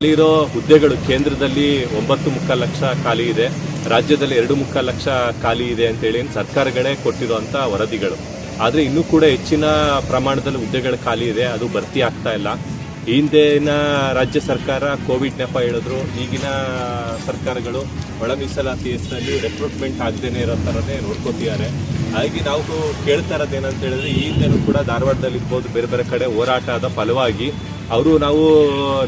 ಇಲ್ಲಿರೋ ಹುದ್ದೆಗಳು ಕೇಂದ್ರದಲ್ಲಿ 9.25 ಲಕ್ಷ ಖಾಲಿ ಇದೆ, ರಾಜ್ಯದಲ್ಲಿ 2.25 ಲಕ್ಷ ಖಾಲಿ ಇದೆ ಅಂತೇಳಿ ಸರ್ಕಾರಗಳೇ ಕೊಟ್ಟಿರುವಂತ ವರದಿಗಳು. ಆದ್ರೆ ಇನ್ನೂ ಕೂಡ ಹೆಚ್ಚಿನ ಪ್ರಮಾಣದಲ್ಲಿ ಹುದ್ದೆಗಳು ಖಾಲಿ ಇದೆ, ಅದು ಭರ್ತಿ ಆಗ್ತಾ ಇಲ್ಲ. ಹಿಂದಿನ ರಾಜ್ಯ ಸರ್ಕಾರ ಕೋವಿಡ್ ನೆಪ ಹೇಳಿದ್ರು, ಈಗಿನ ಸರ್ಕಾರಗಳು ಒಳ ಮೀಸಲಾತಿ ಹೆಸರಲ್ಲಿ ರೆಕ್ರೂಟ್ಮೆಂಟ್ ಆಗದೇನೆ ಇರೋ ಥರನೇ ನೋಡ್ಕೋತಿದ್ದಾರೆ. ಹಾಗೆ ನಾವು ಕೇಳ್ತಾ ಇರೋದೇನಂತ ಹೇಳಿದ್ರೆ, ಈ ಹಿಂದೆನೂ ಕೂಡ ಧಾರವಾಡದಲ್ಲಿ ಇರ್ಬೋದು, ಬೇರೆ ಬೇರೆ ಕಡೆ ಹೋರಾಟದ ಫಲವಾಗಿ ಅವರು ನಾವು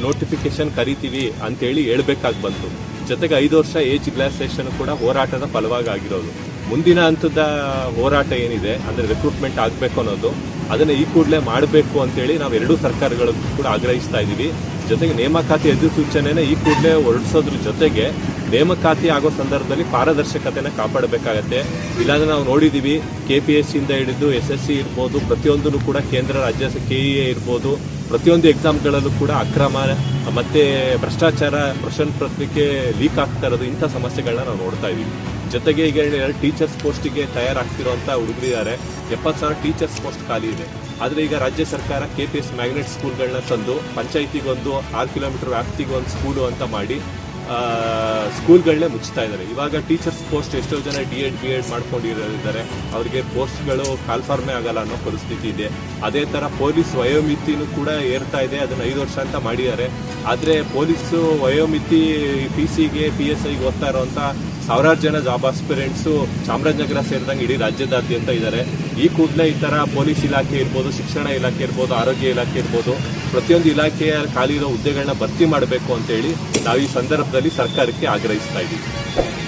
ನೋಟಿಫಿಕೇಶನ್ ಕರಿತೀವಿ ಅಂತೇಳಿ ಹೇಳ್ಬೇಕಾಗಿ ಬಂತು. ಜೊತೆಗೆ 5 ವರ್ಷ ಏಜ್ ರಿಲ್ಯಾಕ್ಸೇಷನ್ ಕೂಡ ಹೋರಾಟದ ಫಲವಾಗಿ ಆಗಿರೋದು. ಮುಂದಿನ ಹಂತದ ಹೋರಾಟ ಏನಿದೆ ಅಂದ್ರೆ ರೆಕ್ರೂಟ್ಮೆಂಟ್ ಆಗಬೇಕು ಅನ್ನೋದು, ಅದನ್ನ ಈ ಕೂಡಲೇ ಮಾಡಬೇಕು ಅಂತೇಳಿ ನಾವು ಎರಡೂ ಸರ್ಕಾರಗಳು ಕೂಡ ಆಗ್ರಹಿಸ್ತಾ ಇದ್ದೀವಿ. ಜೊತೆಗೆ ನೇಮಕಾತಿ ಅಧಿಸೂಚನೆನ ಈ ಕೂಡಲೇ ಹೊರಡಿಸೋದ್ರ ಜೊತೆಗೆ ನೇಮಕಾತಿ ಆಗೋ ಸಂದರ್ಭದಲ್ಲಿ ಪಾರದರ್ಶಕತೆನ ಕಾಪಾಡಬೇಕಾಗತ್ತೆ. ಇಲ್ಲಾಂದ್ರೆ ನಾವು ನೋಡಿದೀವಿ, KPSC ಇಂದ ಹಿಡಿದು SSC ಇರ್ಬೋದು, ಪ್ರತಿಯೊಂದನ್ನು ಕೂಡ ಕೇಂದ್ರ ರಾಜ್ಯ KEA ಇರ್ಬೋದು, ಪ್ರತಿಯೊಂದು ಎಕ್ಸಾಮ್ಗಳಲ್ಲೂ ಕೂಡ ಅಕ್ರಮ ಮತ್ತೆ ಭ್ರಷ್ಟಾಚಾರ, ಪ್ರಶ್ನೆ ಪತ್ರಿಕೆ ಲೀಕ್ ಆಗ್ತಾ ಇರೋದು, ಇಂಥ ಸಮಸ್ಯೆಗಳನ್ನ ನಾವು ನೋಡ್ತಾ ಇದೀವಿ. ಜೊತೆಗೆ ಈಗ ಟೀಚರ್ಸ್ ಪೋಸ್ಟಿಗೆ ತಯಾರಾಗ್ತಿರುವಂತ ಹುಡುಗರಿದ್ದಾರೆ, 70,000 ಟೀಚರ್ಸ್ ಪೋಸ್ಟ್ ಖಾಲಿ ಇದೆ. ಆದ್ರೆ ಈಗ ರಾಜ್ಯ ಸರ್ಕಾರ KPS ಮ್ಯಾಗ್ನೆಟ್ ಸ್ಕೂಲ್ಗಳನ್ನ ತಂದು ಪಂಚಾಯಿತಿಗೊಂದು 6 ಕಿಲೋಮೀಟರ್ ವ್ಯಾಪ್ತಿಗೆ ಒಂದು ಸ್ಕೂಲು ಅಂತ ಮಾಡಿ ಸ್ಕೂಲ್ಗಳನ್ನೇ ಮುಚ್ತಾ ಇದ್ದಾರೆ. ಇವಾಗ ಟೀಚರ್ಸ್ ಪೋಸ್ಟ್ ಎಷ್ಟೋ ಜನ D.Ed B.Ed ಮಾಡ್ಕೊಂಡಿದ್ದಾರೆ, ಅವರಿಗೆ ಪೋಸ್ಟ್ಗಳು ಕಾಲ್ಫಾರ್ಮೇ ಆಗಲ್ಲ ಅನ್ನೋ ಪರಿಸ್ಥಿತಿ ಇದೆ. ಅದೇ ತರ ಪೊಲೀಸ್ ವಯೋಮಿತಿನೂ ಕೂಡ ಏರ್ತಾ ಇದೆ, ಅದನ್ನ 5 ವರ್ಷ ಅಂತ ಮಾಡಿದ್ದಾರೆ. ಆದ್ರೆ ಪೊಲೀಸ್ ವಯೋಮಿತಿ PC-ಗೆ PSI-ಗೆ ಓದ್ತಾ ಇರುವಂತ ಸಾವಿರಾರು ಜನ ಜಾಬ್ ಆಸ್ಪಿರೆಂಟ್ಸು ಚಾಮರಾಜನಗರ ಸೇರಿದಂಗೆ ಇಡೀ ರಾಜ್ಯದಾದ್ಯಂತ ಇದ್ದಾರೆ. ಈ ಕೂಡಲೇ ಈ ತರ ಪೊಲೀಸ್ ಇಲಾಖೆ ಇರ್ಬೋದು, ಶಿಕ್ಷಣ ಇಲಾಖೆ ಇರ್ಬೋದು, ಆರೋಗ್ಯ ಇಲಾಖೆ ಇರ್ಬೋದು, ಪ್ರತಿಯೊಂದು ಇಲಾಖೆಯ ಖಾಲಿ ಇರೋ ಹುದ್ದೆಗಳನ್ನ ಭರ್ತಿ ಮಾಡಬೇಕು ಅಂತೇಳಿ ನಾವು ಈ ಸಂದರ್ಭದಲ್ಲಿ ಸರ್ಕಾರಕ್ಕೆ ಆಗ್ರಹಿಸ್ತಾ ಇದ್ದೀವಿ.